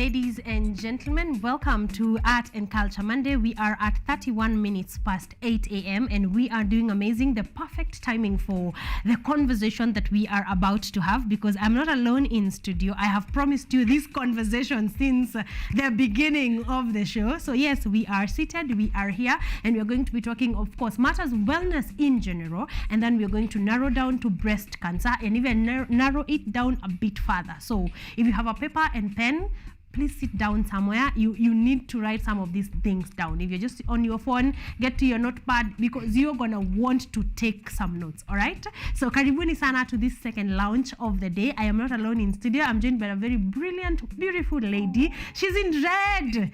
Ladies and gentlemen, welcome to Art and Culture Monday. We are at 31 minutes past 8 a.m. and we are doing amazing, the perfect timing for the conversation that we are about to have, because I'm not alone in studio. I have promised you this conversation since the beginning of the show. So yes, we are seated, we are here, and we are going to be talking, of course, matters wellness in general, and then we're going to narrow down to breast cancer and even narrow it down a bit further. So if you have a paper and pen, please sit down somewhere. You need to write some of these things down. If you're just on your phone, get to your notepad, because you're gonna want to take some notes. All right, so karibuni sana to this second launch of the day. I am not alone in studio. I'm joined by a very brilliant, beautiful lady. She's in red.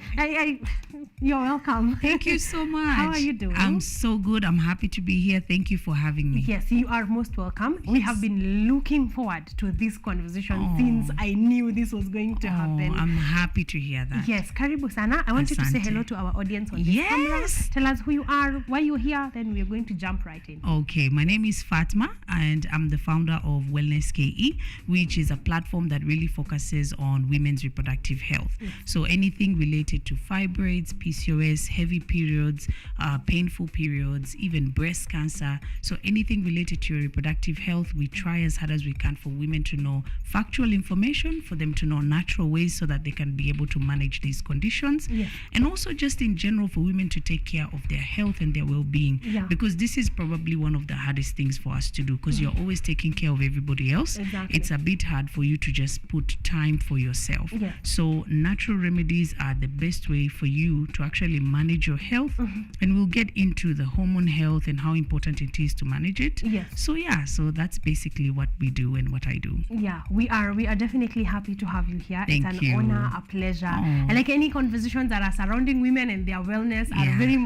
You're welcome. Thank you so much. How are you doing? I'm so good. I'm happy to be here. Thank you for having me. Yes, you are most welcome. Yes. We have been looking forward to this conversation since I knew this was going to happen. I'm happy to hear that. Yes, karibu sana. I want you to say hello to our audience on this camera. Tell us who you are, why you're here, then we're going to jump right in. Okay, my name is Fatma and I'm the founder of WellnessKE, which is a platform that really focuses on women's reproductive health. Yes. So anything related to fibroids, PCOS, heavy periods, painful periods, even breast cancer. So anything related to your reproductive health, we try as hard as we can for women to know factual information, for them to know natural ways so that they can be able to manage these conditions. Yes. And also just in general for women to take care of their health and their well-being, because this is probably one of the hardest things for us to do, because you're always taking care of everybody else. Exactly. It's a bit hard for you to just put time for yourself. Yeah. So natural remedies are the best way for you to actually manage your health, and we'll get into the hormone health and how important it is to manage it. Yes. So so that's basically what we do and what I do. Yeah, we are definitely happy to have you here. Thank it's an you. honor, a pleasure. And like any conversations that are surrounding women and their wellness are very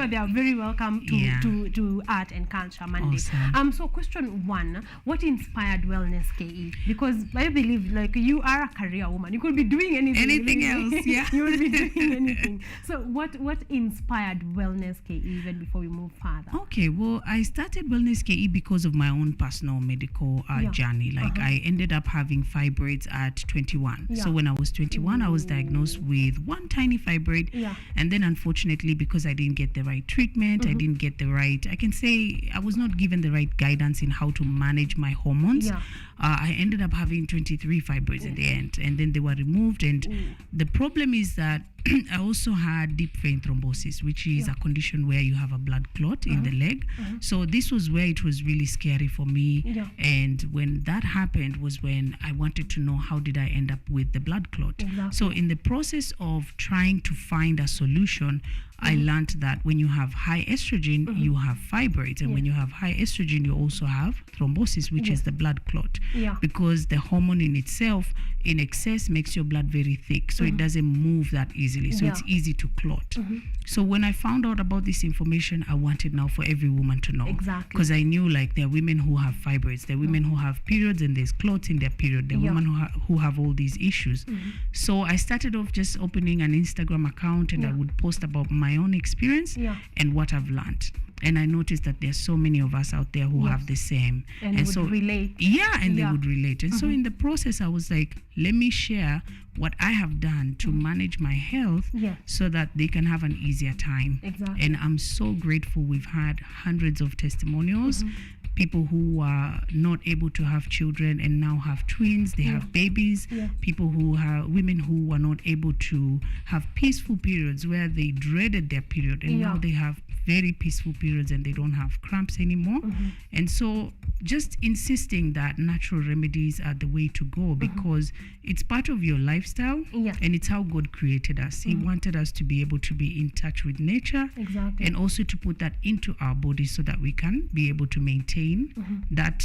they are very welcome to Art and Culture Monday. Awesome. So question one, what inspired WellnessKE? Because I believe like you are a career woman. You could be doing anything else. Yeah. You will be doing anything. So what inspired WellnessKE even before we move further? Okay, well, I started WellnessKE because of my own personal medical journey. Like I ended up having fibroids at 21. So when I was 21, I was diagnosed with one tiny fibroid. And then unfortunately, because I didn't get the right treatment, I didn't get the right, I can say I was not given the right guidance in how to manage my hormones. I ended up having 23 fibroids in the end, and then they were removed. And the problem is that I also had deep vein thrombosis, which is a condition where you have a blood clot in the leg. So this was where it was really scary for me. And when that happened was when I wanted to know, how did I end up with the blood clot? So in the process of trying to find a solution, I learned that when you have high estrogen, you have fibroids. And when you have high estrogen, you also have thrombosis, which is the blood clot. Because the hormone in itself, in excess, makes your blood very thick. So it doesn't move that easily. So it's easy to clot. So when I found out about this information, I wanted now for every woman to know. Exactly. Because I knew like there are women who have fibroids, there are women who have periods and there's clots in their period, there are women who have all these issues. So I started off just opening an Instagram account, and I would post about my own experience and what I've learned. And I noticed that there's so many of us out there who have the same. And would so relate. They would relate. And so in the process, I was like, let me share what I have done to manage my health so that they can have an easier time. Exactly. And I'm so grateful. We've had hundreds of testimonials. People who are not able to have children and now have twins, they have babies. People who have, women who were not able to have peaceful periods where they dreaded their period, and now they have very peaceful periods and they don't have cramps anymore. And so just insisting that natural remedies are the way to go, because it's part of your lifestyle and it's how God created us. He wanted us to be able to be in touch with nature and also to put that into our bodies so that we can be able to maintain that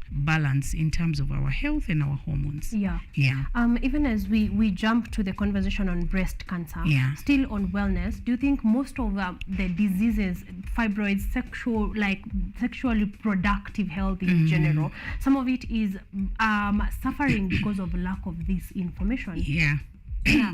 balance in terms of our health and our hormones. Even as we jump to the conversation on breast cancer, still on wellness, do you think most of the diseases, fibroids, sexually reproductive health in general, some of it is suffering because of lack of this information?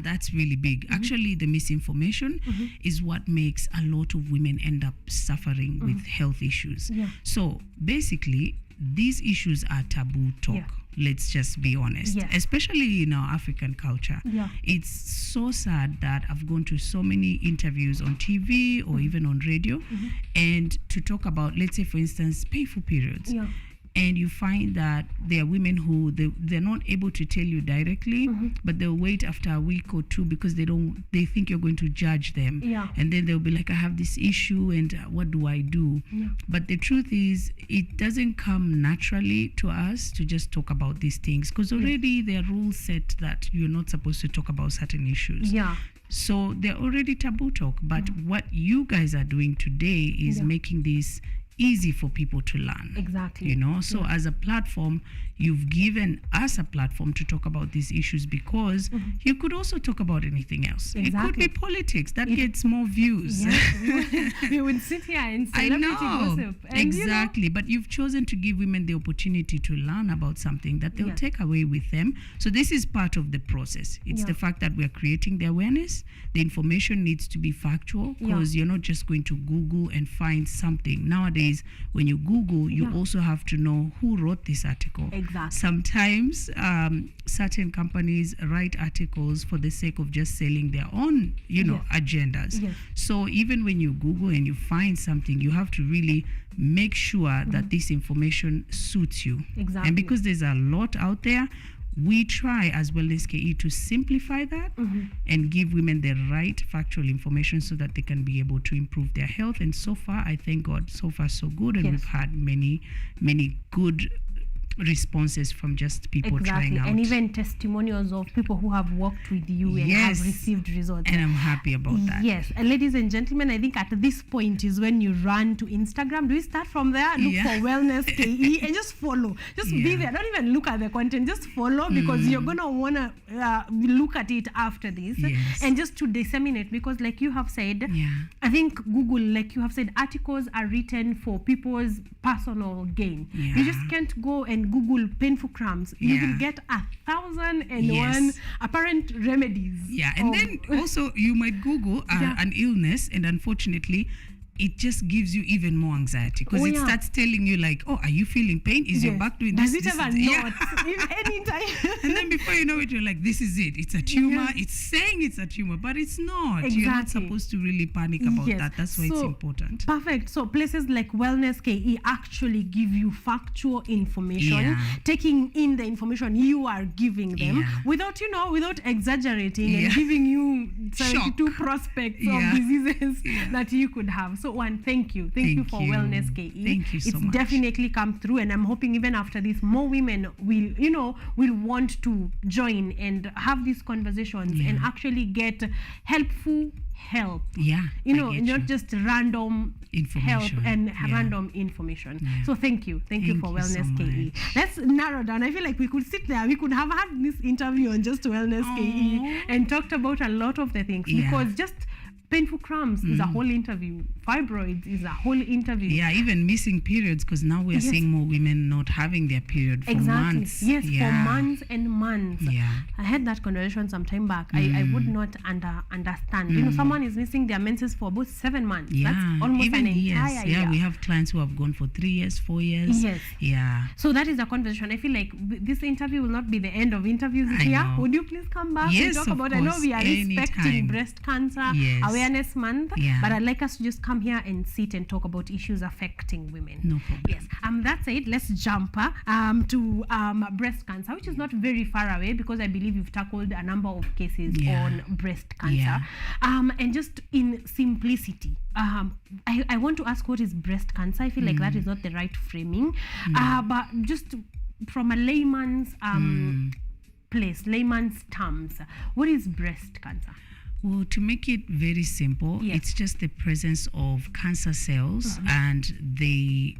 That's really big. Actually, the misinformation is what makes a lot of women end up suffering with health issues. So basically, these issues are taboo talk. Yeah. Let's just be honest, especially in our African culture. It's so sad that I've gone to so many interviews on TV or even on radio, and to talk about, let's say for instance, painful periods. And you find that there are women who they're not able to tell you directly, but they'll wait after a week or two because they think you're going to judge them. And then they'll be like, I have this issue and what do I do? But the truth is, it doesn't come naturally to us to just talk about these things, because already there are rules set that you're not supposed to talk about certain issues. So they're already taboo talk. But what you guys are doing today is making this easy for people to learn. Exactly. You know, so as a platform, you've given us a platform to talk about these issues, because you could also talk about anything else. It could be politics that gets more views. We would sit here and celebrity gossip. And exactly. But you've chosen to give women the opportunity to learn about something that they'll take away with them. So this is part of the process. It's the fact that we're creating the awareness. The information needs to be factual, because you're not just going to Google and find something. Nowadays, when you Google, you also have to know who wrote this article. Sometimes certain companies write articles for the sake of just selling their own, agendas. So even when you Google and you find something, you have to really make sure that this information suits you. And because there's a lot out there, we try as WellnessKE to simplify that and give women the right factual information so that they can be able to improve their health. And so far, I thank God, so far so good. And we've had many good responses from just people trying out. And even testimonials of people who have worked with you and have received results. And I'm happy about that. Yes. And ladies and gentlemen, I think at this point is when you run to Instagram. Do we start from there? Look for WellnessKE and just follow. Just be there. Don't even look at the content. Just follow, because you're going to want to look at it after this. And just to disseminate, because like you have said, I think Google, like you have said, articles are written for people's personal gain. You just can't go and Google painful cramps. You will get 1,001 apparent remedies. And then also you might Google an illness, and unfortunately it just gives you even more anxiety, because it starts telling you like, oh, are you feeling pain? Is your back doing this? Does it ever not? Anytime. And then before you know it, you're like, this is it. It's a tumor. It's saying it's a tumor, but it's not. You're not supposed to really panic about that. That's why it's important. Perfect. So places like WellnessKE actually give you factual information, taking in the information you are giving them without exaggerating and giving you 72 prospects of diseases that you could have. So thank you for WellnessKE. Thank you so much. It's definitely come through, and I'm hoping even after this, more women will want to join and have these conversations and actually get helpful help. Not just random help and random information. So thank you for WellnessKE. Let's narrow down. I feel like we could sit there, we could have had this interview on just WellnessKE and talked about a lot of the things, because just painful cramps is a whole interview. Fibroids is a whole interview. Even missing periods, because now we are seeing more women not having their period for months. For months and months. I had that conversation some time back. I would not understand. Someone is missing their menses for about 7 months. That's almost even an entire year. We have clients who have gone for 3 years, 4 years. So that is a conversation. I feel like this interview will not be the end of interviews here. Would you please come back and talk about? I know we are respecting breast cancer Awareness Month, but I'd like us to just come here and sit and talk about issues affecting women. No problem. Yes. That said, let's jump to breast cancer, which is not very far away, because I believe you've tackled a number of cases on breast cancer. And just in simplicity, I want to ask, what is breast cancer? I feel like that is not the right framing, but just from a layman's layman's terms, what is breast cancer? Well, to make it very simple, it's just the presence of cancer cells, and they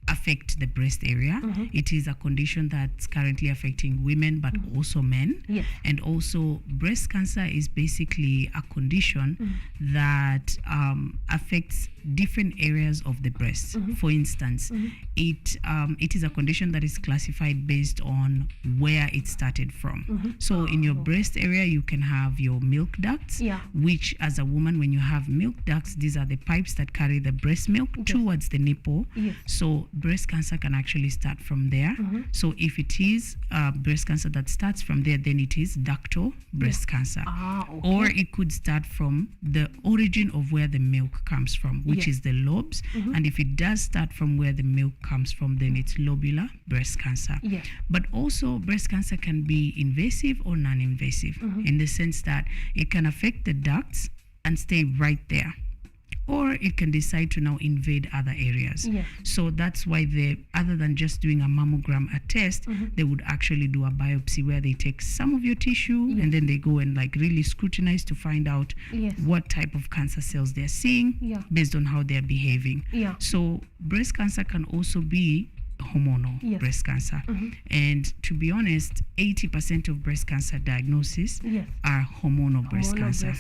affect the breast area. It is a condition that's currently affecting women, but also men. And also, breast cancer is basically a condition that affects different areas of the breast. For instance, it is a condition that is classified based on where it started from. So in your breast area, you can have your milk ducts, which as a woman, when you have milk ducts, these are the pipes that carry the breast milk towards the nipple. So breast cancer can actually start from there. So if it is breast cancer that starts from there, then it is ductal breast cancer. Or it could start from the origin of where the milk comes from, which is the lobes. And if it does start from where the milk comes from, then it's lobular breast cancer. But also breast cancer can be invasive or non-invasive, in the sense that it can affect the ducts and stay right there, or it can decide to now invade other areas. So that's why other than just doing a mammogram, a test, they would actually do a biopsy where they take some of your tissue and then they go and like really scrutinize to find out what type of cancer cells they're seeing based on how they're behaving. So breast cancer can also be hormonal breast cancer. And to be honest, 80% of breast cancer diagnoses are hormonal breast cancer.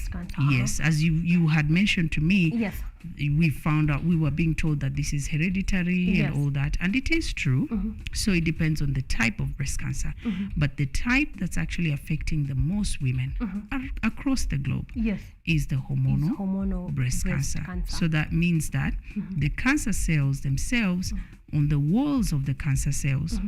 Yes, as you had mentioned to me, we found out, we were being told that this is hereditary and all that, and it is true. So it depends on the type of breast cancer, but the type that's actually affecting the most women across the globe is the hormonal breast cancer. So that means that the cancer cells themselves, on the walls of the cancer cells,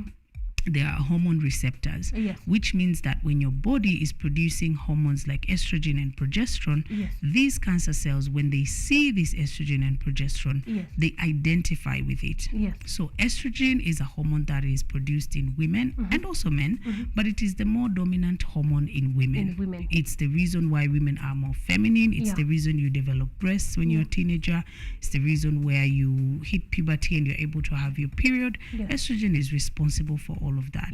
there are hormone receptors, which means that when your body is producing hormones like estrogen and progesterone, these cancer cells, when they see this estrogen and progesterone, they identify with it. So estrogen is a hormone that is produced in women and also men, but it is the more dominant hormone in women. It's the reason why women are more feminine. It's the reason you develop breasts when you're a teenager. It's the reason where you hit puberty and you're able to have your period. Estrogen is responsible for all of that.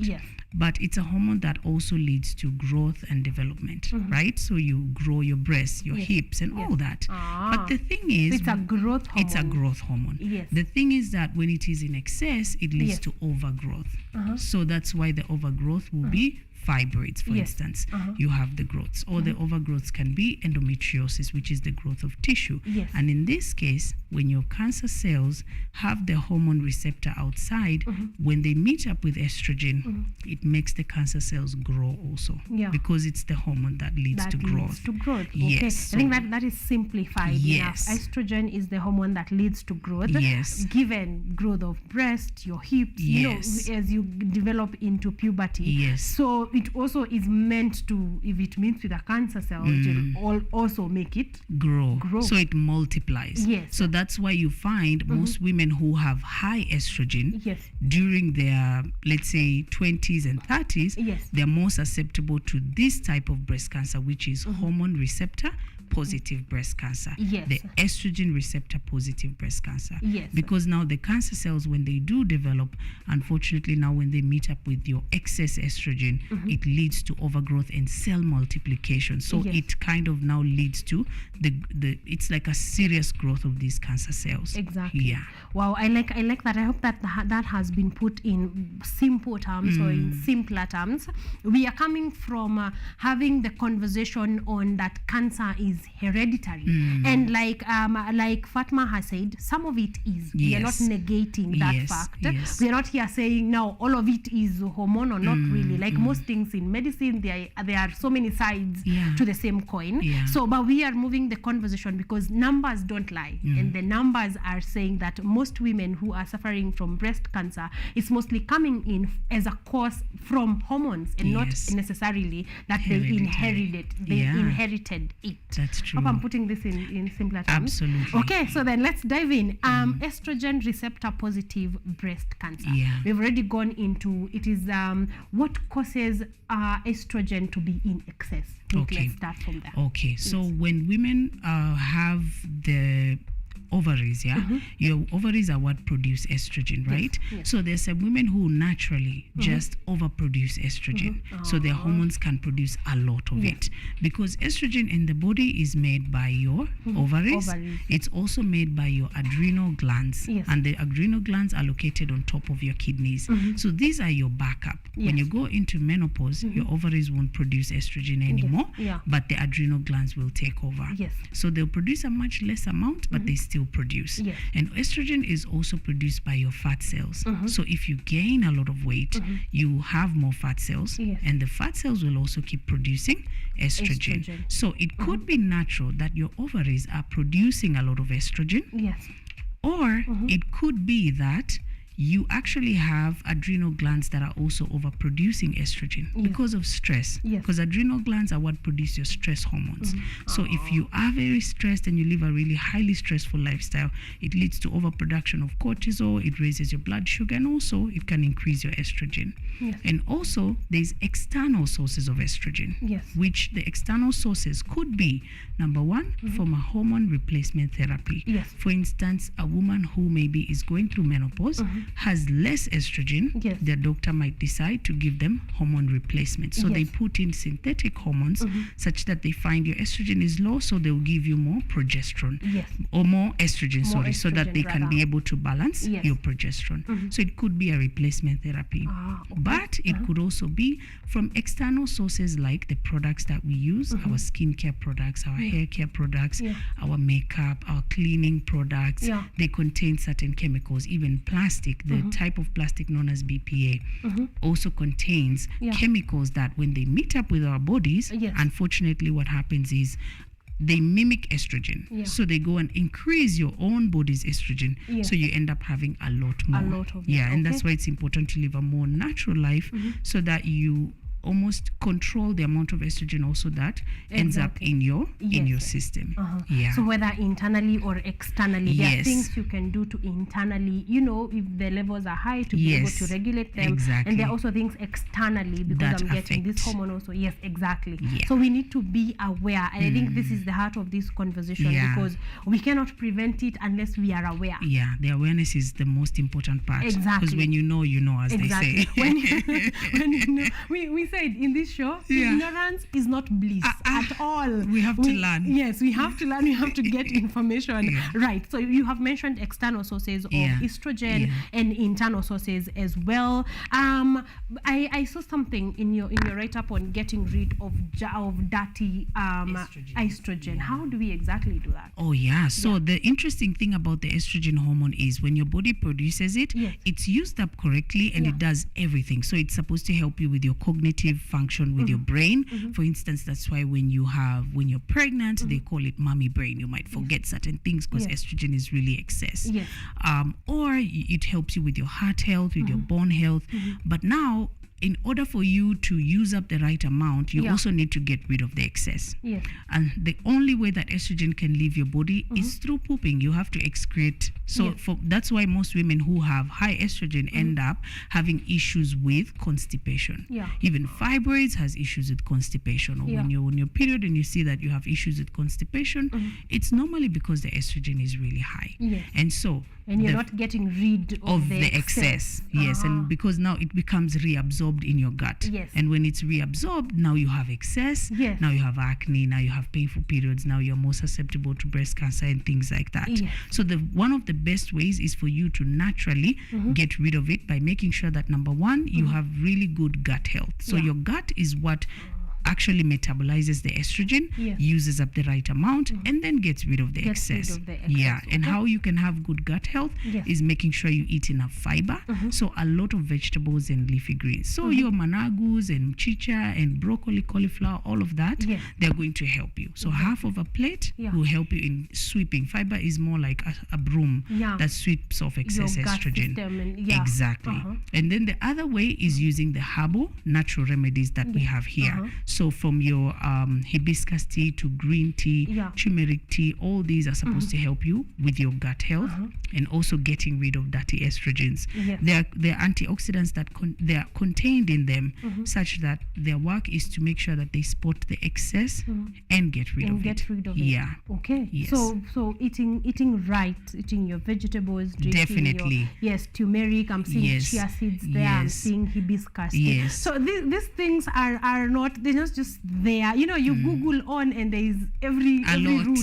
But it's a hormone that also leads to growth and development, right? So you grow your breasts, your hips, and all that. But the thing is, it's a growth hormone. It's a growth hormone. The thing is that when it is in excess, it leads to overgrowth. So that's why the overgrowth will be fibroids, for instance. You have the growths, or the overgrowths can be endometriosis, which is the growth of tissue. And in this case, when your cancer cells have the hormone receptor outside, when they meet up with estrogen, it makes the cancer cells grow also, because it's the hormone that leads to growth. Yes. I think that is simplified enough. Estrogen is the hormone that leads to growth. Given growth of breast, your hips, you know, as you develop into puberty. So it also is meant to, if it meets with a cancer cell, it will also make it grow. So it multiplies. So that's why you find most women who have high estrogen during their, let's say, 20s and 30s, they're more susceptible to this type of breast cancer, which is hormone receptor positive breast cancer, the estrogen receptor positive breast cancer. Because now the cancer cells, when they do develop, unfortunately now when they meet up with your excess estrogen, it leads to overgrowth and cell multiplication. So it kind of now leads to the it's like a serious growth of these cancer cells. Wow, I like that. I hope that that has been put in simple terms or in simpler terms. We are coming from having the conversation on that cancer is hereditary, and like Fatma has said, some of it is. We are not negating that fact. We are not here saying now all of it is hormonal. Not really. Like most things in medicine, there are so many sides to the same coin. So, but we are moving the conversation because numbers don't lie, and the numbers are saying that most women who are suffering from breast cancer is mostly coming in as a cause from hormones, and not necessarily that they inherited it. That's true. Hope I'm putting this in simpler terms. Absolutely. Okay, so then let's dive in. Estrogen receptor positive breast cancer. We've already gone into it. Is what causes estrogen to be in excess? Let's start from there. Okay, so when women have the ovaries, your ovaries are what produce estrogen, right? So there's some women who naturally just overproduce estrogen, so their hormones can produce a lot of it, because estrogen in the body is made by your ovaries. It's also made by your adrenal glands, and the adrenal glands are located on top of your kidneys. So these are your backup. When you go into menopause, your ovaries won't produce estrogen anymore, but the adrenal glands will take over. So they'll produce a much less amount, but they still produce. And estrogen is also produced by your fat cells. So if you gain a lot of weight, you have more fat cells, and the fat cells will also keep producing estrogen. So it could be natural that your ovaries are producing a lot of estrogen, or it could be that you actually have adrenal glands that are also overproducing estrogen because of stress. Because adrenal glands are what produce your stress hormones. So if you are very stressed and you live a really highly stressful lifestyle, it leads to overproduction of cortisol, it raises your blood sugar, and also it can increase your estrogen. And also there's external sources of estrogen, which the external sources could be, number one, from a hormone replacement therapy. For instance, a woman who maybe is going through menopause has less estrogen, their doctor might decide to give them hormone replacement. So they put in synthetic hormones such that they find your estrogen is low, so they'll give you more progesterone or more estrogen, so that they can be able to balance your progesterone. So it could be a replacement therapy. But it could also be from external sources like the products that we use, our skincare products, our hair care products, our makeup, our cleaning products. They contain certain chemicals. Even plastic, the type of plastic known as BPA, also contains chemicals that when they meet up with our bodies, unfortunately what happens is they mimic estrogen. So they go and increase your own body's estrogen. So you end up having a lot more. And that's why it's important to live a more natural life so that you almost control the amount of estrogen also that ends up in your system. So whether internally or externally, there are things you can do to internally, if the levels are high, to be able to regulate them. And there are also things externally, because that I'm getting this hormone also. So we need to be aware, and I think this is the heart of this conversation, because we cannot prevent it unless we are aware. The awareness is the most important part. Because when you know, as they say. when you know, we said in this show, ignorance is not bliss at all. We have to learn. Yes, we have to learn. We have to get information right. So you have mentioned external sources of estrogen and internal sources as well. I saw something in your write-up on getting rid of dirty estrogen. How do we exactly do that? So the interesting thing about the estrogen hormone is when your body produces it, it's used up correctly, and it does everything. So it's supposed to help you with your cognitive function, with your brain. For instance, that's why when you're pregnant, they call it mommy brain. You might forget certain things because estrogen is really excess. Or it helps you with your heart health, with your bone health. But now, in order for you to use up the right amount, you also need to get rid of the excess. And the only way that estrogen can leave your body is through pooping. You have to excrete. So that's why most women who have high estrogen end up having issues with constipation. Even fibroids has issues with constipation. Or when you're on your period and you see that you have issues with constipation, it's normally because the estrogen is really high. And you're not getting rid of the excess. And because now it becomes reabsorbed in your gut. And when it's reabsorbed, now you have excess. Now you have acne. Now you have painful periods. Now you're more susceptible to breast cancer and things like that. So one of the best ways is for you to naturally get rid of it by making sure that, number one, you have really good gut health. So your gut is what actually metabolizes the estrogen, uses up the right amount, and then gets rid of the excess. And how you can have good gut health is making sure you eat enough fiber. So a lot of vegetables and leafy greens. So your managus and chicha and broccoli, cauliflower, all of that, they're going to help you. So half of a plate will help you in sweeping. Fiber is more like a broom that sweeps off excess estrogen. And then the other way is using the herbal natural remedies that we have here. So from your hibiscus tea to green tea, turmeric tea, all these are supposed to help you with your gut health and also getting rid of dirty estrogens. There are antioxidants that they are contained in them, such that their work is to make sure that they spot the excess and get rid of it. So eating right, eating your vegetables, drinking your turmeric. I'm seeing chia seeds there. I'm seeing hibiscus. So these things are not, they're just there. You Google on and there is every root.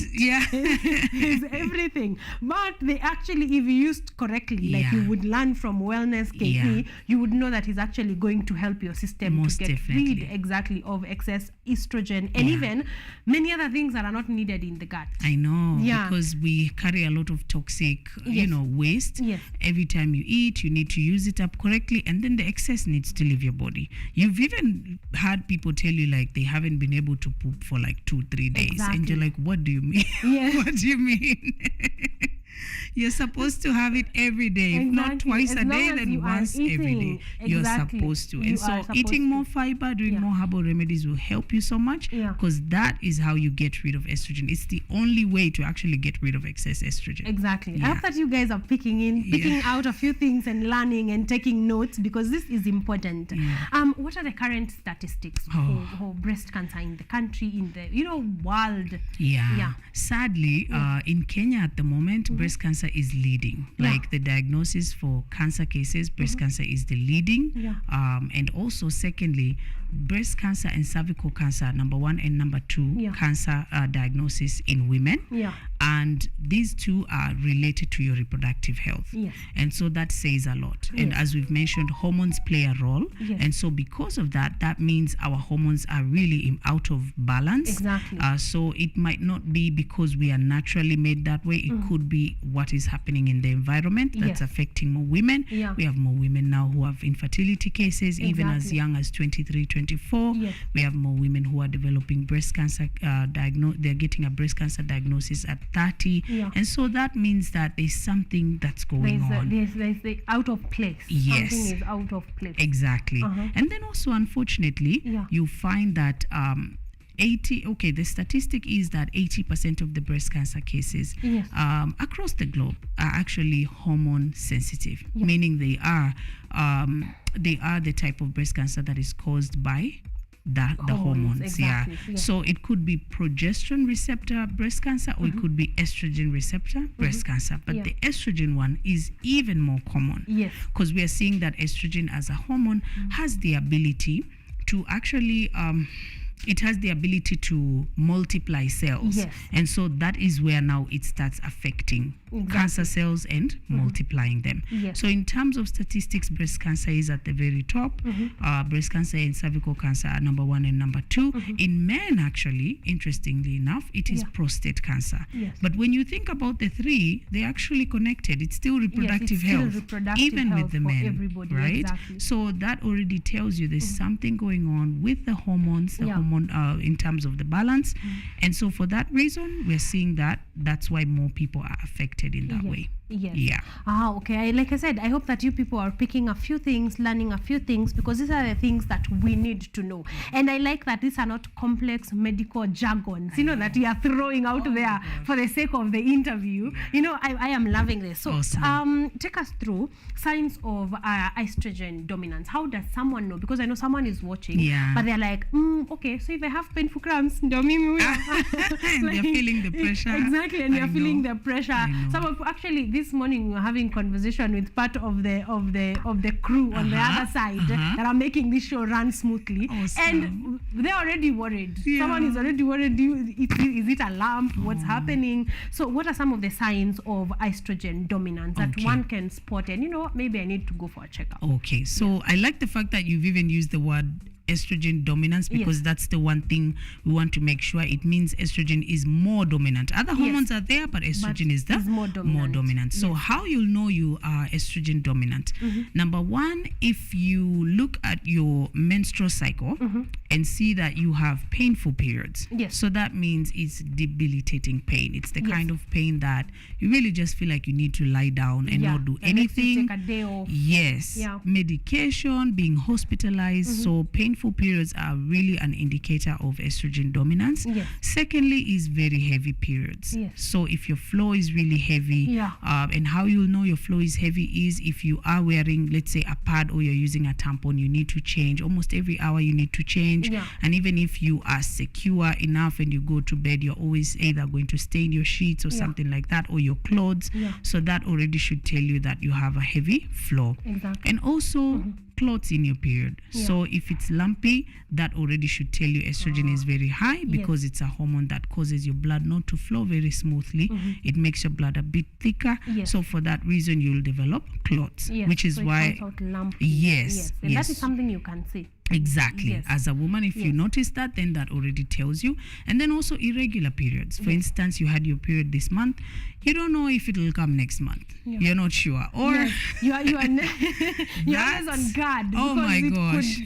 There's everything. But they actually, if used correctly, like you would learn from WellnessKE, you would know that it's actually going to help your system to get rid of excess estrogen and even many other things that are not needed in the gut. I know, because we carry a lot of toxic, waste. Every time you eat, you need to use it up correctly, and then the excess needs to leave your body. You've even had people tell you like they haven't been able to poop for like 2-3 days, and you're like, what do you mean? What do you mean? You're supposed to have it every day, if not twice a day, then once every day. You're supposed to. And so eating more fiber, doing more herbal remedies will help you so much, because that is how you get rid of estrogen. It's the only way to actually get rid of excess estrogen. Exactly. I hope that you guys are picking out a few things and learning and taking notes, because this is important. What are the current statistics for breast cancer in the country, in the world? Sadly, in Kenya at the moment, breast cancer is leading. Like the diagnosis for cancer cases, breast cancer is the leading. And also, secondly, breast cancer and cervical cancer, number 1 and number 2 cancer diagnosis in women. And these two are related to your reproductive health. And so that says a lot. And as we've mentioned, hormones play a role. And so because of that, that means our hormones are really out of balance. So it might not be because we are naturally made that way. It could be what is happening in the environment that's affecting more women. We have more women now who have infertility cases, even as young as 23, 24. We have more women who are developing breast cancer, they're getting a breast cancer diagnosis at 30. And so that means that there's something that's going on. There's the out of place. Something is out of place. Exactly. And then also, unfortunately, you find that the statistic is that 80% of the breast cancer cases across the globe are actually hormone sensitive, meaning they are the type of breast cancer that is caused by the hormones. So it could be progesterone receptor breast cancer, or it could be estrogen receptor breast cancer. But the estrogen one is even more common, because we are seeing that estrogen as a hormone has the ability to actually it has the ability to multiply cells. And so that is where now it starts affecting cancer cells and multiplying them. So in terms of statistics, breast cancer is at the very top. Breast cancer and cervical cancer are number 1 and number 2. In men, actually, interestingly enough, it is prostate cancer. But when you think about the 3, they're actually connected. It's still reproductive health, even with the men, right? So that already tells you there's something going on with the hormones, in terms of the balance. And so for that reason, we're seeing that's why more people are affected in that way. Okay. Like I said, I hope that you people are picking a few things, learning a few things, because these are the things that we need to know. And I like that these are not complex medical jargons, that we are throwing out there for the sake of the interview. I am loving this. So take us through signs of estrogen dominance. How does someone know? Because I know someone is watching, but they're like, okay, so if I have painful cramps, and they're feeling the pressure. Exactly, and you're feeling the pressure. Some of actually this morning we were having conversation with part of the crew on the other side that are making this show run smoothly, and they're already worried. Someone is already worried. Is it a lump? What's happening? So what are some of the signs of estrogen dominance that one can spot, and maybe I need to go for a checkup? Okay, so I like the fact that you've even used the word estrogen dominance, because that's the one thing we want to make sure. It means estrogen is more dominant. Other hormones are there, but estrogen is more dominant. So how you'll know you are estrogen dominant? Number 1, if you look at your menstrual cycle and see that you have painful periods. So that means it's debilitating pain. It's the kind of pain that you really just feel like you need to lie down and not do anything. Take a day off. Medication, being hospitalized. So painful periods are really an indicator of estrogen dominance. Secondly is very heavy periods. So if your flow is really heavy, and how you'll know your flow is heavy is if you are wearing, let's say, a pad, or you're using a tampon, you need to change. Almost every hour you need to change. And even if you are secure enough and you go to bed, you're always either going to stain your sheets or something like that, or your clothes. So that already should tell you that you have a heavy flow. And also clots in your period. So if it's lumpy, that already should tell you estrogen is very high, because it's a hormone that causes your blood not to flow very smoothly. It makes your blood a bit thicker. So for that reason, you'll develop clots, which is why that is something you can see. Exactly. As a woman, if you notice that, then that already tells you. And then also irregular periods. For instance, you had your period this month. You don't know if it will come next month. You're not sure. Or you're always on guard. Oh my gosh.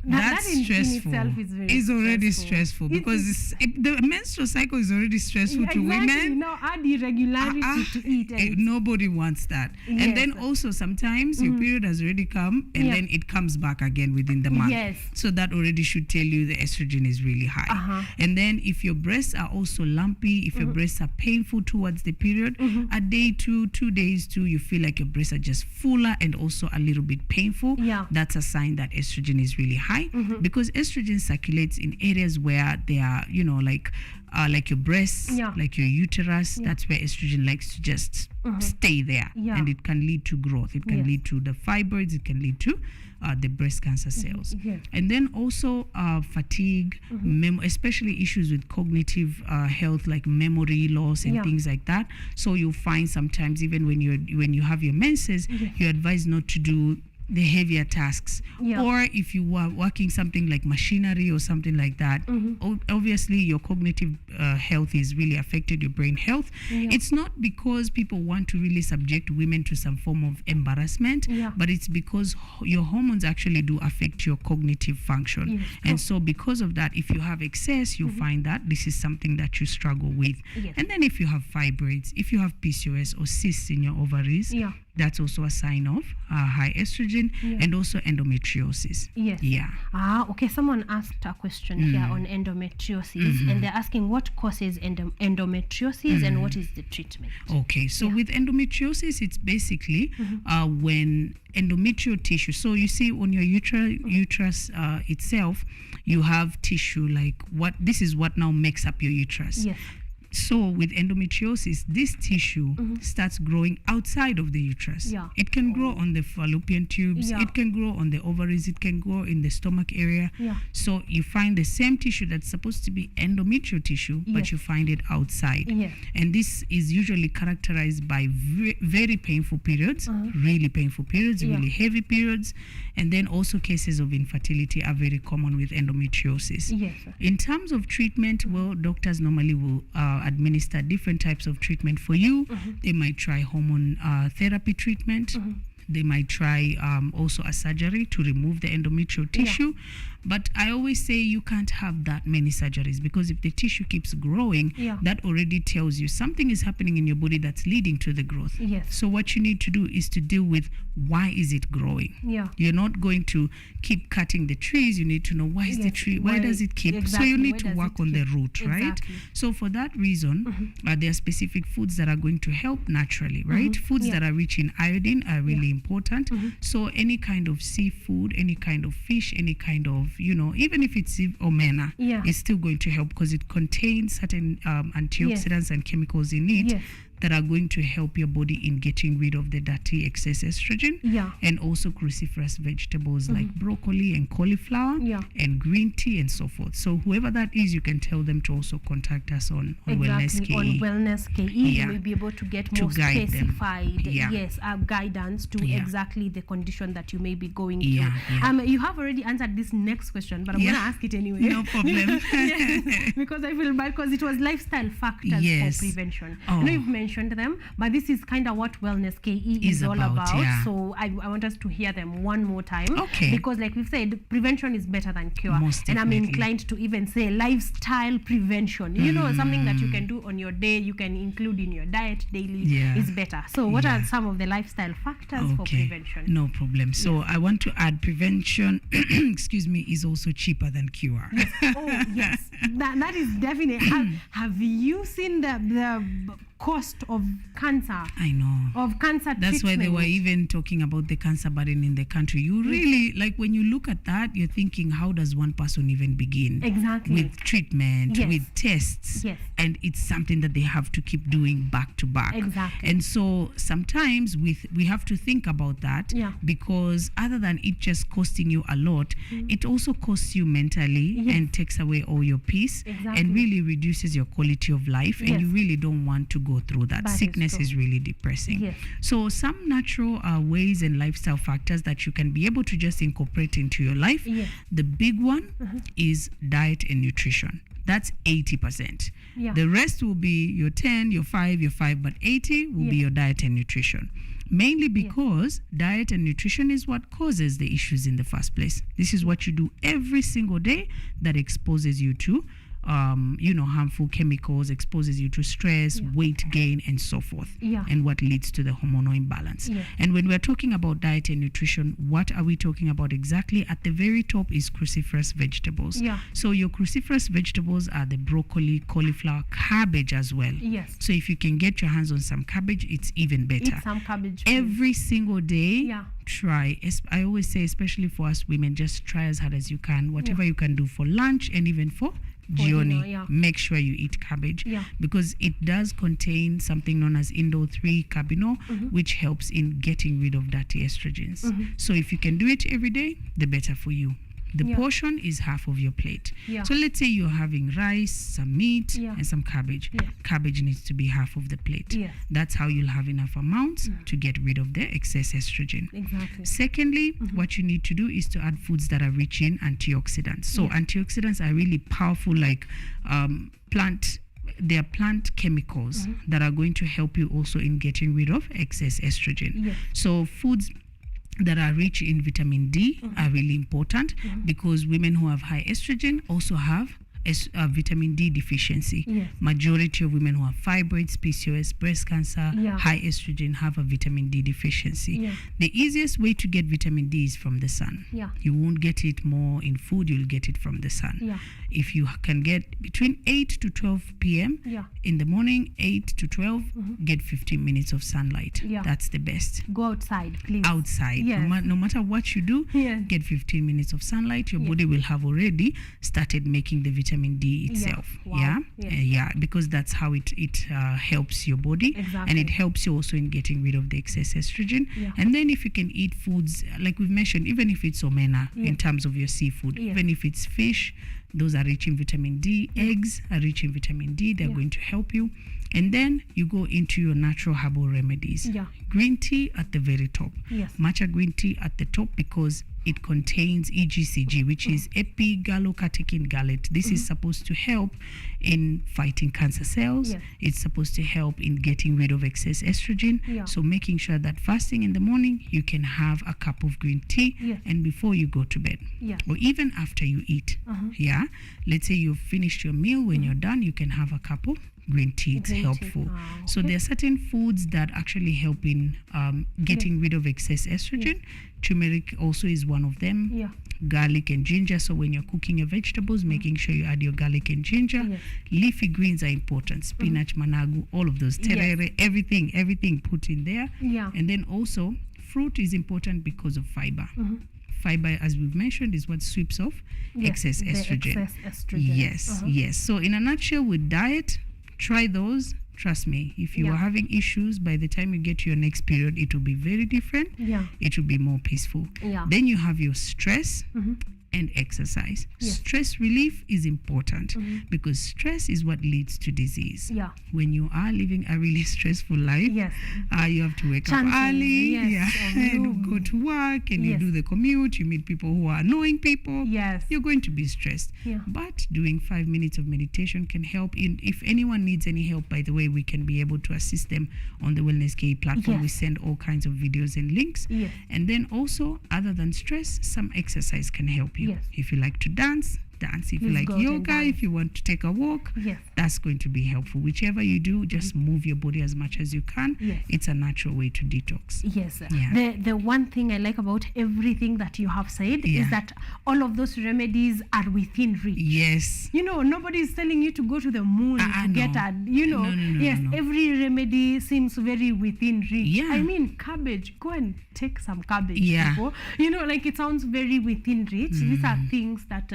That's in stressful. itself is very It's already stressful. stressful because the menstrual cycle is already stressful to women. Now add irregularity to it. And Nobody wants that. Yes. And then also sometimes your period has already come and then it comes back again within the month. Yes. So that already should tell you the estrogen is really high. And then if your breasts are also lumpy, if your breasts are painful towards the period, a day 2 days 2, you feel like your breasts are just fuller and also a little bit painful. That's a sign that estrogen is really high, because estrogen circulates in areas where they are, like your breasts, like your uterus. That's where estrogen likes to just stay there, and it can lead to growth. It can lead to the fibroids. It can lead to the breast cancer cells. And then also fatigue, especially issues with cognitive health, like memory loss and things like that. So you'll find sometimes even when you have your menses, you're advised not to do the heavier tasks, or if you are working something like machinery or something like that, obviously your cognitive health is really affected, your brain health. It's not because people want to really subject women to some form of embarrassment, but it's because your hormones actually do affect your cognitive function. And so because of that, if you have excess, you'll find that this is something that you struggle with. And then if you have fibroids, if you have PCOS or cysts in your ovaries, that's also a sign of high estrogen, and also endometriosis. Okay, someone asked a question here on endometriosis, and they're asking what causes endometriosis and what is the treatment. Okay, so with endometriosis, it's basically when endometrial tissue, so you see on your uterus itself, you have tissue like this is what now makes up your uterus. So with endometriosis, this tissue starts growing outside of the uterus. It can grow on the fallopian tubes, it can grow on the ovaries, it can grow in the stomach area. So you find the same tissue that's supposed to be endometrial tissue, but you find it outside. And this is usually characterized by very painful periods, really painful periods, really heavy periods. And then also cases of infertility are very common with endometriosis. In terms of treatment, well, doctors normally will administer different types of treatment for you. They might try hormone therapy treatment. They might try also a surgery to remove the endometrial tissue. But I always say you can't have that many surgeries, because if the tissue keeps growing, that already tells you something is happening in your body that's leading to the growth. So what you need to do is to deal with why is it growing. You're not going to keep cutting the trees. You need to know why is the tree, why does it keep? So you need to work on the root, right? So for that reason, there are specific foods that are going to help naturally, right? Foods that are rich in iodine are really important. So any kind of seafood, any kind of fish, any kind of, even if it's omena, it's still going to help because it contains certain antioxidants and chemicals in it that are going to help your body in getting rid of the dirty excess estrogen. And also cruciferous vegetables like broccoli and cauliflower and green tea and so forth. So whoever that is, you can tell them to also contact us on WellnessKE. On WellnessKE, you will be able to get more specified guidance to exactly the condition that you may be going through. You have already answered this next question, but I'm going to ask it anyway. No problem. Because I feel bad, because it was lifestyle factors for prevention. I know you've mentioned them, but this is kind of what WellnessKE is all about. So I want us to hear them one more time, because like we've said, prevention is better than cure. And I'm inclined to even say lifestyle prevention, something that you can do on your day, you can include in your diet daily, is better. So what are some of the lifestyle factors for prevention? No problem. So I want to add prevention excuse me, is also cheaper than cure. That is definitely. Have you seen the cost of cancer? I know. Of cancer That's treatment. why they were even talking about the cancer burden in the country. You really, like when you look at that, you're thinking, how does one person even begin? With treatment, with tests. And it's something that they have to keep doing back to back. And so sometimes we have to think about that, because other than it just costing you a lot, it also costs you mentally and takes away all your peace and really reduces your quality of life. And you really don't want to go through that. Sickness is really depressing. So some natural ways and lifestyle factors that you can be able to just incorporate into your life. The big one is diet and nutrition. That's 80%. Yeah. The rest will be your 10, your 5, but 80 will be your diet and nutrition. Mainly because diet and nutrition is what causes the issues in the first place. This is what you do every single day that exposes you to harmful chemicals, exposes you to stress, weight gain, and so forth, and what leads to the hormonal imbalance. And when we're talking about diet and nutrition, what are we talking about exactly? At the very top is cruciferous vegetables. So your cruciferous vegetables are the broccoli, cauliflower, cabbage as well. So if you can get your hands on some cabbage, it's even better. Eat some cabbage every single day. Try. I always say, especially for us women, just try as hard as you can. Whatever you can do for lunch and even for Gioni, make sure you eat cabbage because it does contain something known as indole-3 carbinol, which helps in getting rid of dirty estrogens. So if you can do it every day, the better for you. The portion is half of your plate. So let's say you're having rice, some meat, and some cabbage. Cabbage needs to be half of the plate. That's how you'll have enough amounts to get rid of the excess estrogen. Exactly. Secondly, what you need to do is to add foods that are rich in antioxidants. So antioxidants are really powerful, like they are plant chemicals that are going to help you also in getting rid of excess estrogen. So foods that are rich in vitamin D are really important because women who have high estrogen also have vitamin D deficiency. Majority of women who have fibroids, PCOS, breast cancer, high estrogen have a vitamin D deficiency. The easiest way to get vitamin D is from the sun. You won't get it more in food, you'll get it from the sun. If you can get between 8 to 12 p.m. in the morning, 8 to 12, get 15 minutes of sunlight. That's the best. Go outside, please. Outside. No matter what you do, get 15 minutes of sunlight. Your body will have already started making the vitamin D itself. Because that's how it helps your body. And it helps you also in getting rid of the excess estrogen. And then if you can eat foods, like we've mentioned, even if it's omena in terms of your seafood, even if it's fish, those are rich in vitamin D. Eggs are rich in vitamin D. They're going to help you. And then you go into your natural herbal remedies. Green tea at the very top. Matcha green tea at the top because it contains EGCG, which is epigallocatechin gallate. This is supposed to help in fighting cancer cells. It's supposed to help in getting rid of excess estrogen. So making sure that first thing in the morning, you can have a cup of green tea and before you go to bed. Or even after you eat. Let's say you've finished your meal. When you're done, you can have a cup of green tea. It's helpful. So there are certain foods that actually help in getting rid of excess estrogen. Turmeric also is one of them. Garlic and ginger. So when you're cooking your vegetables, making sure you add your garlic and ginger. Leafy greens are important. Spinach, managu, all of those. Terere, everything put in there. And then also fruit is important because of fiber. Fiber, as we've mentioned, is what sweeps off excess estrogen. Yes. So in a nutshell, with diet, try those. Trust me, if you are having issues, by the time you get to your next period, it will be very different. It will be more peaceful. Then you have your stress and exercise. Stress relief is important because stress is what leads to disease. When you are living a really stressful life, you have to wake up early and go to work and you do the commute, you meet people who are annoying people. You're going to be stressed. But doing 5 minutes of meditation can help. If anyone needs any help, by the way, we can be able to assist them on the WellnessKE platform. We send all kinds of videos and links. And then also, other than stress, some exercise can help you. If you like to dance. If you like yoga, if you want to take a walk, that's going to be helpful. Whichever you do, just move your body as much as you can. It's a natural way to detox. The one thing I like about everything that you have said is that all of those remedies are within reach. Nobody is telling you to go to the moon to get every remedy seems very within reach. I mean, cabbage, go and take some cabbage. It sounds very within reach. These are things that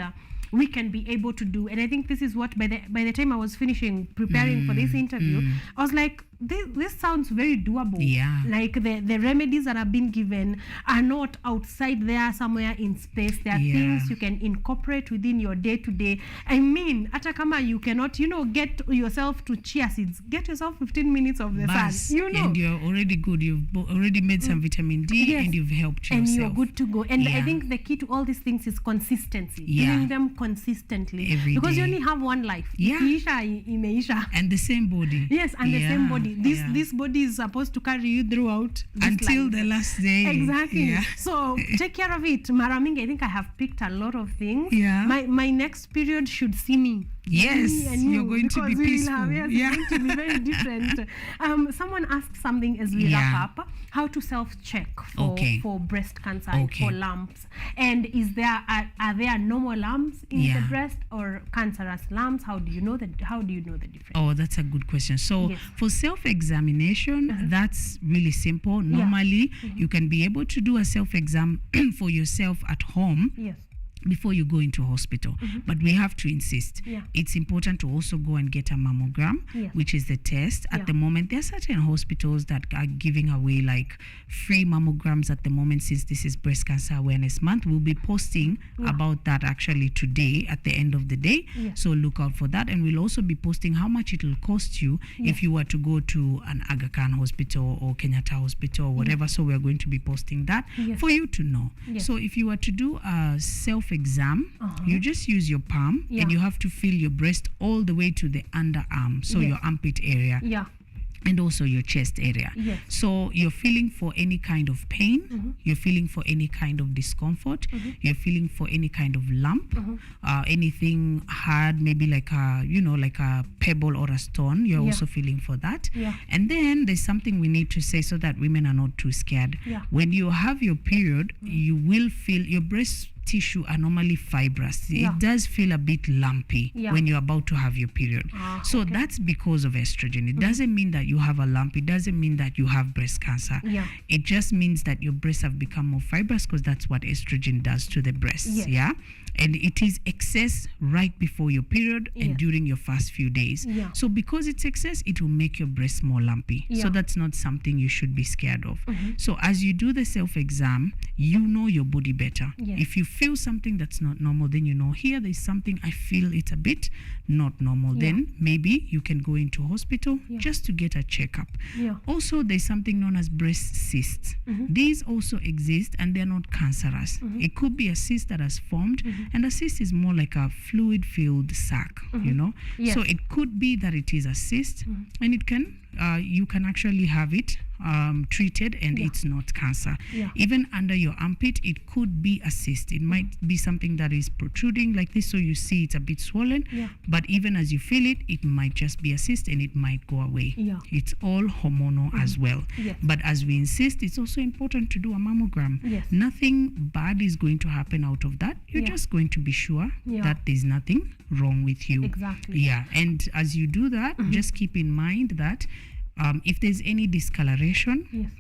we can be able to do. And I think this is what, by the time I was preparing for this interview, I was like, this sounds very doable. Yeah. Like the remedies that have been given are not outside there somewhere in space. There are things you can incorporate within your day-to-day. I mean, hata kama you cannot, get yourself to chia seeds. Get yourself 15 minutes of the sun. And you're already good. You've already made some vitamin D and you've helped yourself. And you're good to go. And I think the key to all these things is consistency. Doing them consistently. Every because day. You only have one life. Yeah. Imeisha. And the same body. Yes, and the same body. This body is supposed to carry you throughout until the last day. Exactly. Yeah. So take care of it. Maraming, I think I have picked a lot of things. Yeah. My next period should see me. Yes, you're going to be peaceful. It's going to be very different. Someone asked something as we wrap up: how to self-check for breast cancer, for lumps, and are there normal lumps in the breast or cancerous lumps? How do you know the difference? Oh, that's a good question. So for self-examination, that's really simple. Normally, you can be able to do a self-exam for yourself at home. Yes. Before you go into hospital. But we have to insist. It's important to also go and get a mammogram, which is the test. At the moment, there are certain hospitals that are giving away like free mammograms at the moment, since this is Breast Cancer Awareness Month. We'll be posting about that actually today at the end of the day. So look out for that. And we'll also be posting how much it will cost you if you were to go to an Aga Khan hospital or Kenyatta hospital or whatever. So we're going to be posting that for you to know. So if you were to do a self-exam, you just use your palm and you have to feel your breast all the way to the underarm, so your armpit area. And also your chest area. So you're feeling for any kind of pain, you're feeling for any kind of discomfort, you're feeling for any kind of lump, anything hard, maybe like a pebble or a stone, you're also feeling for that. And then there's something we need to say so that women are not too scared. When you have your period, you will feel your breast tissue are normally fibrous. It does feel a bit lumpy when you're about to have your period. So that's because of estrogen. It doesn't mean that you have a lump. It doesn't mean that you have breast cancer. It just means that your breasts have become more fibrous, because that's what estrogen does to the breasts. And it is excess right before your period and during your first few days. So because it's excess, it will make your breasts more lumpy. So that's not something you should be scared of. So as you do the self-exam, you know your body better. If you feel something that's not normal, then you know, here there's something I feel it's a bit not normal. Then maybe you can go into hospital just to get a checkup. Also, there's something known as breast cysts. These also exist and they're not cancerous. It could be a cyst that has formed, and a cyst is more like a fluid-filled sac, So it could be that it is a cyst, and it can you can actually have it treated and it's not cancer. Even under your armpit, it could be a cyst. It might be something that is protruding like this, so you see it's a bit swollen, but even as you feel it, it might just be a cyst and it might go away. It's all hormonal as well. But as we insist, it's also important to do a mammogram. Nothing bad is going to happen out of that. You're just going to be sure that there's nothing wrong with you. And as you do that, just keep in mind that if there's any discoloration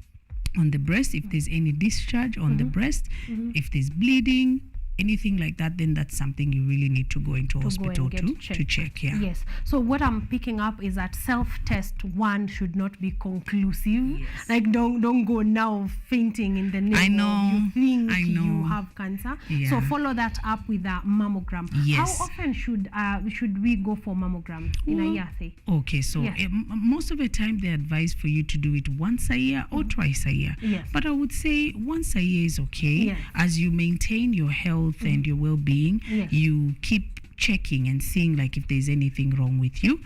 on the breast, if there's any discharge on the breast, if there's bleeding, anything like that, then that's something you really need to go into hospital to check. Yes. So what I'm picking up is that self-test one should not be conclusive. Like don't go now fainting in the name of you think you have cancer. So follow that up with a mammogram. How often should we go for mammogram in a year, say? Okay, so most of the time they advise for you to do it once a year or twice a year. But I would say once a year is okay. As you maintain your health and your well-being, you keep checking and seeing like if there's anything wrong with you.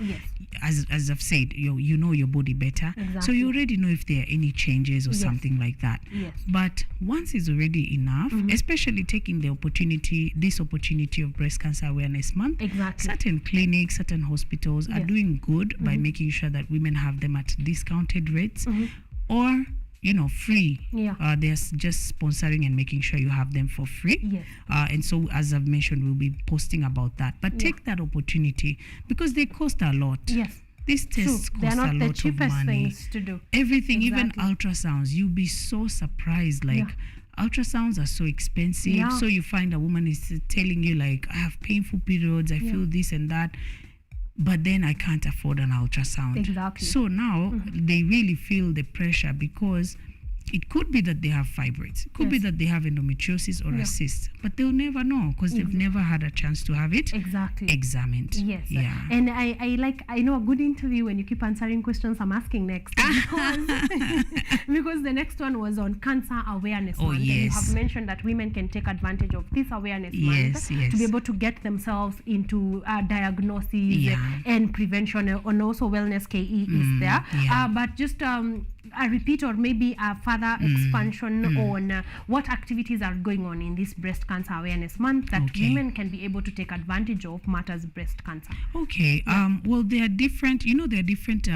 As I've said, you know your body better, so you already know if there are any changes or something like that. But once is already enough, especially taking this opportunity of Breast Cancer Awareness Month. Certain clinics, certain hospitals are doing good by making sure that women have them at discounted rates or free. They're just sponsoring and making sure you have them for free. And so, as I've mentioned, we'll be posting about that. But take that opportunity, because they cost a lot. These tests cost a lot of money. They're not the cheapest things to do. Everything, even ultrasounds, you'll be so surprised. Ultrasounds are so expensive. So you find a woman is telling you like, I have painful periods, I feel this and that. but then I can't afford an ultrasound. Exactly. So now they really feel the pressure because it could be that they have fibroids. It could be that they have endometriosis or a cyst, but they'll never know because they've never had a chance to have it examined. Yes. Yeah. And I know a good interview when you keep answering questions I'm asking next because the next one was on Cancer Awareness Month. And you have mentioned that women can take advantage of this awareness month to be able to get themselves into diagnosis and prevention, and also WellnessKE is there. But just a repeat or maybe a further expansion on what activities are going on in this Breast Cancer Awareness Month that women can be able to take advantage of matters breast cancer. Okay. Well, there are different, there are different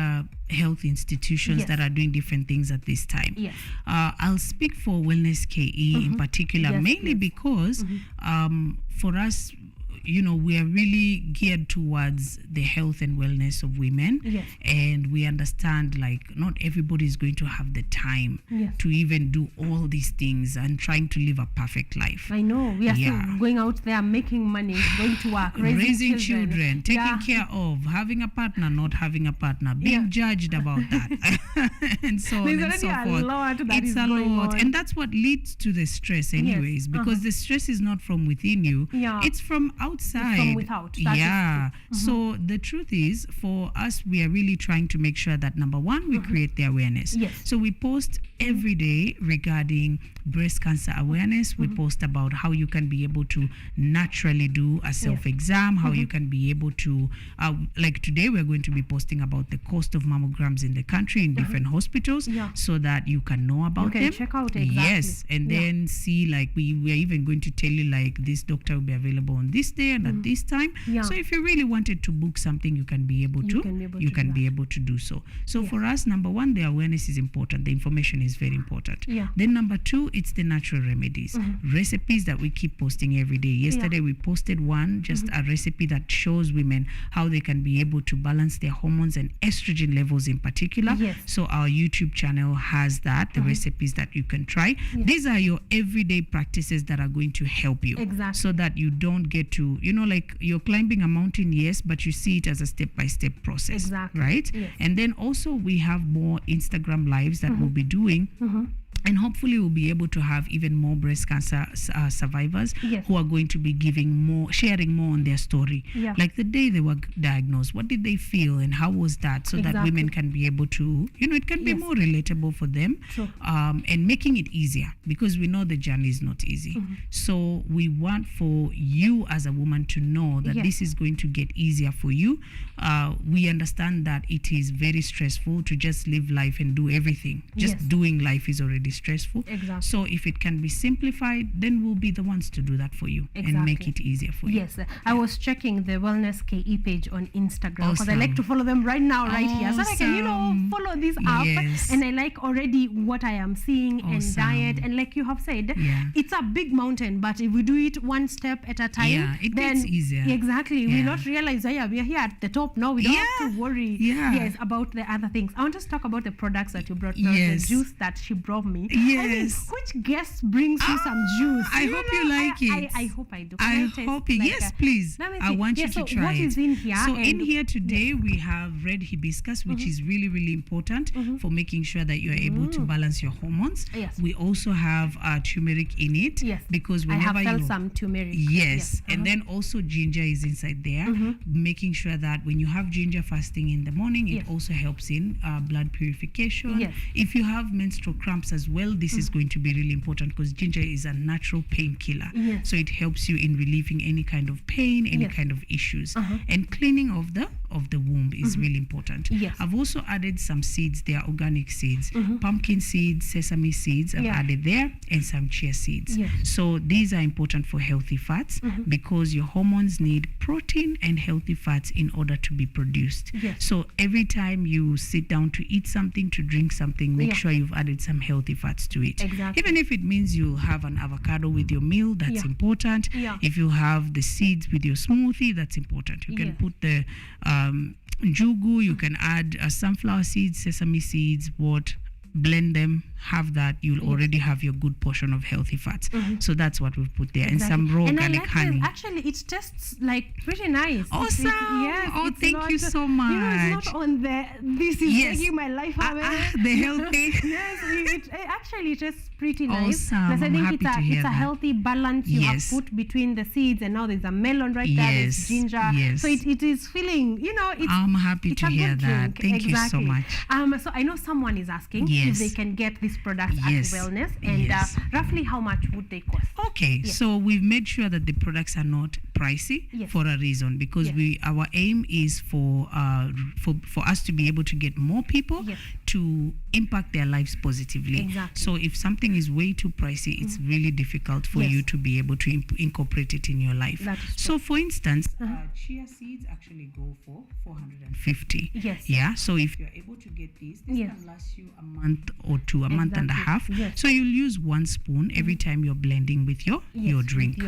health institutions that are doing different things at this time. Yes. I'll speak for WellnessKE in particular, mainly because for us, we are really geared towards the health and wellness of women. Yes. And we understand, like, not everybody is going to have the time to even do all these things and trying to live a perfect life. I know. We are still going out there, making money, going to work, raising children, taking care of, having a partner, not having a partner, being judged about that, and so on and so forth. It's a lot. And that's what leads to the stress anyways, because the stress is not from within you. It's from outside. From without. So the truth is, for us, we are really trying to make sure that, number one, we create the awareness. So we post every day regarding breast cancer awareness. We post about how you can be able to naturally do a self-exam, how you can be able to, like today, we're going to be posting about the cost of mammograms in the country in different hospitals, so that you can know about them. Check out Yes, and then see, like, we are even going to tell you, like, this doctor will be available on this day and at this time. So if you really wanted to book something, you can be able to. You can be able to do so. So for us, number one, the awareness is important. The information is very important. Then number two, it's the natural remedies, recipes that we keep posting every day. Yesterday we posted one, just a recipe that shows women how they can be able to balance their hormones and estrogen levels in particular. So our YouTube channel has that, the recipes that you can try. These are your everyday practices that are going to help you, so that you don't get to, like, you're climbing a mountain, yes, but you see it as a step-by-step process, right? And then also we have more Instagram lives that we'll be doing. And hopefully we'll be able to have even more breast cancer survivors who are going to be sharing more on their story. Like the day they were diagnosed, what did they feel and how was that? So that women can be able to, it can be more relatable for them. And making it easier, because we know the journey is not easy. So we want for you as a woman to know that this is going to get easier for you. We understand that it is very stressful to just live life and do everything. Just doing life is already stressful. So if it can be simplified, then we'll be the ones to do that for you and make it easier for you. I was checking the WellnessKE page on Instagram because I like to follow them right now, right here, so I can follow this up. And I like already what I am seeing and diet, and like you have said, it's a big mountain, but if we do it one step at a time, it then gets easier. We not realize we are here at the top now. We don't have to worry about the other things. I want us to talk about the products that you brought. The juice that she brought me. Which guest brings you some juice? I hope you like it. I hope I do. I hope it. Yes, please. I want you to try what is in here? So in here today we have red hibiscus, which is really, really important for making sure that you are able to balance your hormones. We also have turmeric in it, because whenever I have felt some turmeric. And then also ginger is inside there, making sure that when you have ginger fasting in the morning, it also helps in blood purification. If you have menstrual cramps as well, this is going to be really important, because ginger is a natural painkiller. So it helps you in relieving any kind of pain, any kind of issues. And cleaning of the womb is really important. I've also added some seeds. They are organic seeds. Pumpkin seeds, sesame seeds I've added there, and some chia seeds. So these are important for healthy fats, because your hormones need protein and healthy fats in order to be produced. So every time you sit down to eat something, to drink something, make sure you've added some healthy fats to it. Even if it means you have an avocado with your meal, that's important. If you have the seeds with your smoothie, that's important. You can put the njugu, you can add sunflower seeds, sesame seeds, blend them, have that, you'll already have your good portion of healthy fats. So that's what we've put there. And some raw garlic honey. Actually, it tastes like pretty nice. Awesome. Thank you so much. It's not on this is making my life away. The healthy. Yes, it actually tastes pretty nice. Awesome. Plus, I think it's a healthy balance you have put between the seeds, and now there's a melon right there, there's ginger. So it is feeling, I'm happy to hear that. Thank you so much. So I know someone is asking if they can get these products at Wellness, and roughly how much would they cost? Okay, so we've made sure that the products are not pricey for a reason, because our aim is for us to be able to get more people to impact their lives positively. So if something is way too pricey, it's really difficult for you to be able to incorporate it in your life. So for instance, chia seeds actually go for 450. So if you're able to get this can last you a month or two, a month and a half. So you'll use 1 spoon every time you're blending with your drink.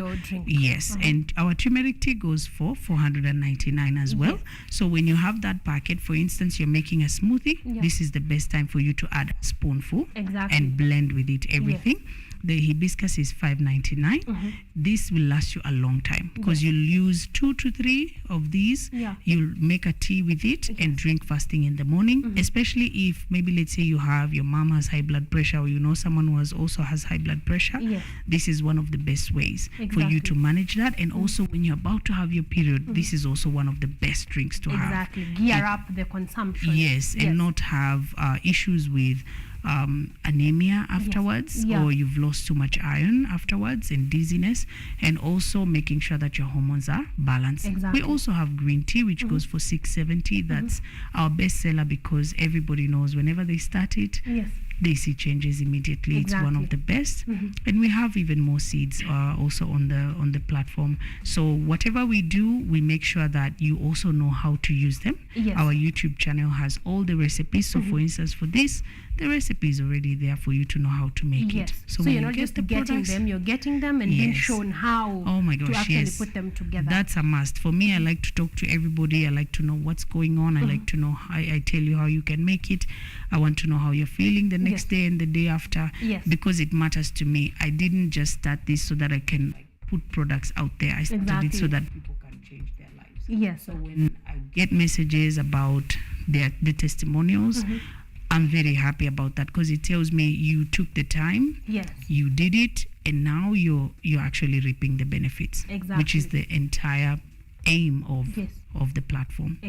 And our turmeric tea goes for 499 as well. So when you have that packet, for instance, you're making a smoothie, this is the best time for you to add a spoonful and blend with it everything. The hibiscus is $5.99. This will last you a long time, because you'll use 2 to 3 of these. You'll make a tea with it and drink fasting in the morning, especially if maybe, let's say, your mom has high blood pressure, or someone who also has high blood pressure. This is one of the best ways for you to manage that. And also when you're about to have your period, this is also one of the best drinks to have. Gear up the consumption. And not have issues with anemia afterwards, or you've lost too much iron afterwards, and dizziness, and also making sure that your hormones are balanced. We also have green tea, which goes for $6.70. That's our best seller, because everybody knows whenever they start it, they see changes immediately. It's one of the best. And we have even more seeds also on the platform. So whatever we do, we make sure that you also know how to use them. Our YouTube channel has all the recipes. So for instance, for this, the recipe is already there for you to know how to make it. So you're not just getting them, you're getting them and being shown how to actually put them together. That's a must. For me, I like to talk to everybody. I like to know what's going on. I like to know, I tell you how you can make it. I want to know how you're feeling the next day and the day after, because it matters to me. I didn't just start this so that I can put products out there. I started it so that people can change their lives. So when I get messages about the testimonials, I'm very happy about that, because it tells me you took the time, you did it, and now you're actually reaping the benefits, which is the entire aim of the platform.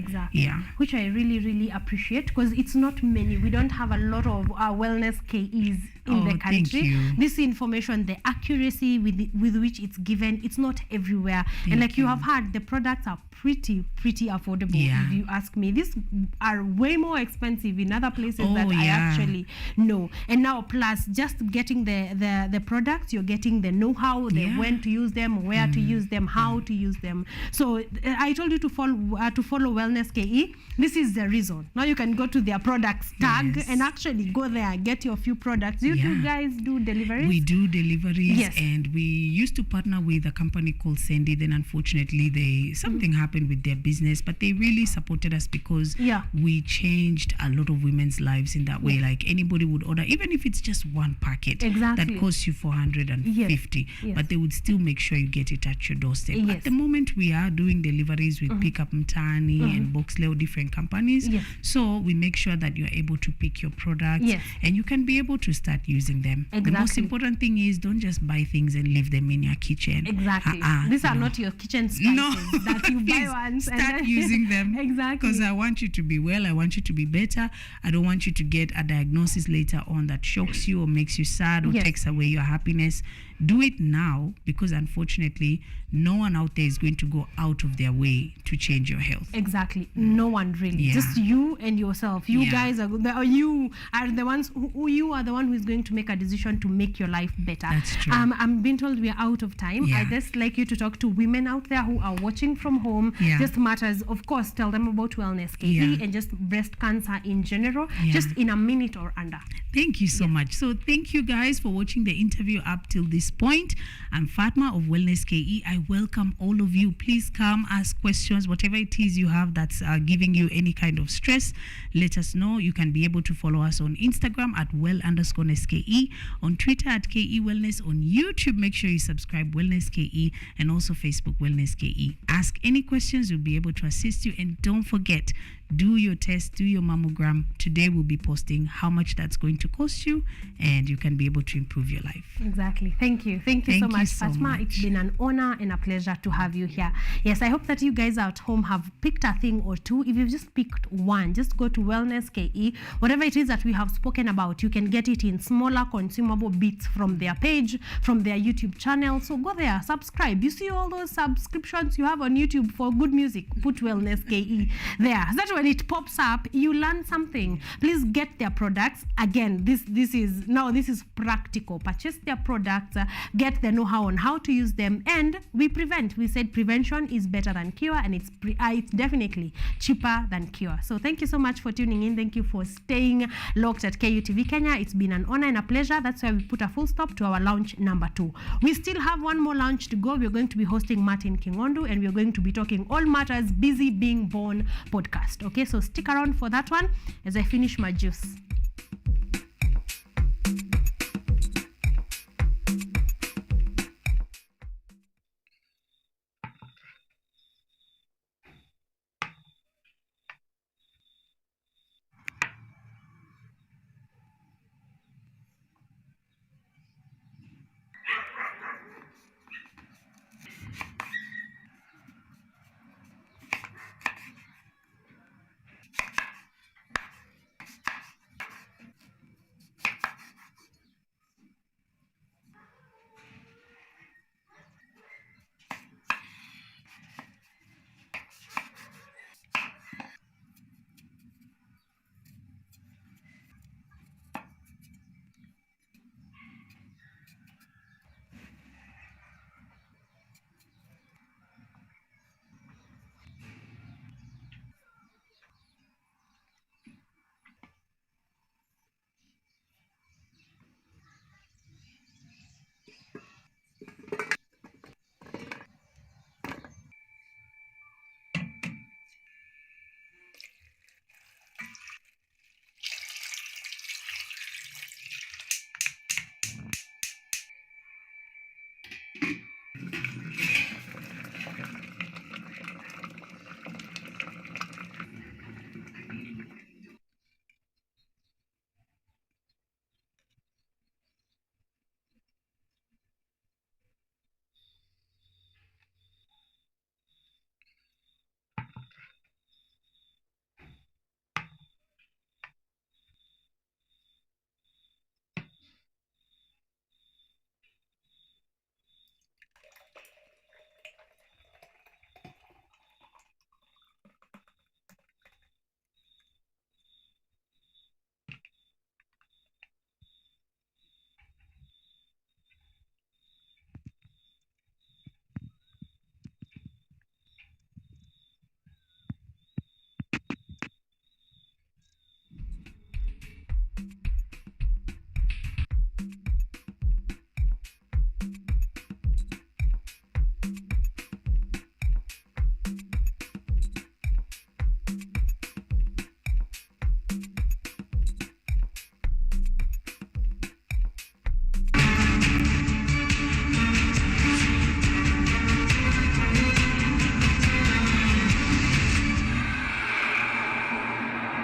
Which I really, really appreciate, because it's not many. We don't have a lot of WellnessKEs in the country. This information, the accuracy with which it's given, it's not everywhere. And like you have heard, the products are pretty affordable, if you ask me. These are way more expensive in other places that I actually know. And now plus just getting the products, you're getting the know-how, when to use them, where to use them, how to use them. So I told you to follow WellnessKE. This is the reason. Now you can go to their products tag and actually go there, get your few products. Do you guys do deliveries? We do deliveries, and we used to partner with a company called Sandy. Then unfortunately something happened with their business, but they really supported us, because we changed a lot of women's lives in that way. Like anybody would order, even if it's just one packet that costs you $450, but they would still make sure you get it at your doorstep. At the moment, we are doing deliveries with Pickup Mtani and Boxleo, different companies. So we make sure that you're able to pick your products and you can be able to start using them. The most important thing is, don't just buy things and leave them in your kitchen. These are not your kitchen spices that you buy once. Start using them. Because I want you to be well. I want you to be better. I don't want you to get a diagnosis later on that shocks you or makes you sad or takes away your happiness. Do it now, because unfortunately, no one out there is going to go out of their way to change your health. No one really. Just you and yourself. You guys are the ones who are the one who is going to make a decision to make your life better. That's true. I'm being told we are out of time. I just like you to talk to women out there who are watching from home. Just matters, of course, tell them about WellnessKE and just breast cancer in general, just in a minute or under. Thank you so much. So thank you guys for watching the interview up till this this point. I'm Fatma of WellnessKE. I welcome all of you. Please come, ask questions, whatever it is you have that's giving you any kind of stress, let us know. You can be able to follow us on Instagram at well_SKE, on Twitter at KE Wellness, on YouTube, make sure you subscribe WellnessKE, and also Facebook WellnessKE. Ask any questions, we'll be able to assist you. And don't forget, do your test, do your mammogram. Today we'll be posting how much that's going to cost you, and you can be able to improve your life. Exactly. Thank you so much, Fatma. It's been an honor and a pleasure to have you here. Yes, I hope that you guys at home have picked a thing or two. If you've just picked one, just go to WellnessKE. Whatever it is that we have spoken about, you can get it in smaller consumable bits from their page, from their YouTube channel. So go there, subscribe. You see all those subscriptions you have on YouTube for good music, put WellnessKE there. That's when it pops up, you learn something. Please get their products. Again, this is practical. Purchase their products, get the know-how on how to use them, and we prevent. We said prevention is better than cure, and it's definitely cheaper than cure. So thank you so much for tuning in. Thank you for staying locked at KUTV Kenya. It's been an honor and a pleasure. That's why we put a full stop to our launch number 2. We still have one more launch to go. We're going to be hosting Martin Kingondu, and we're going to be talking all matters busy being born podcast. Okay, so stick around for that one as I finish my juice.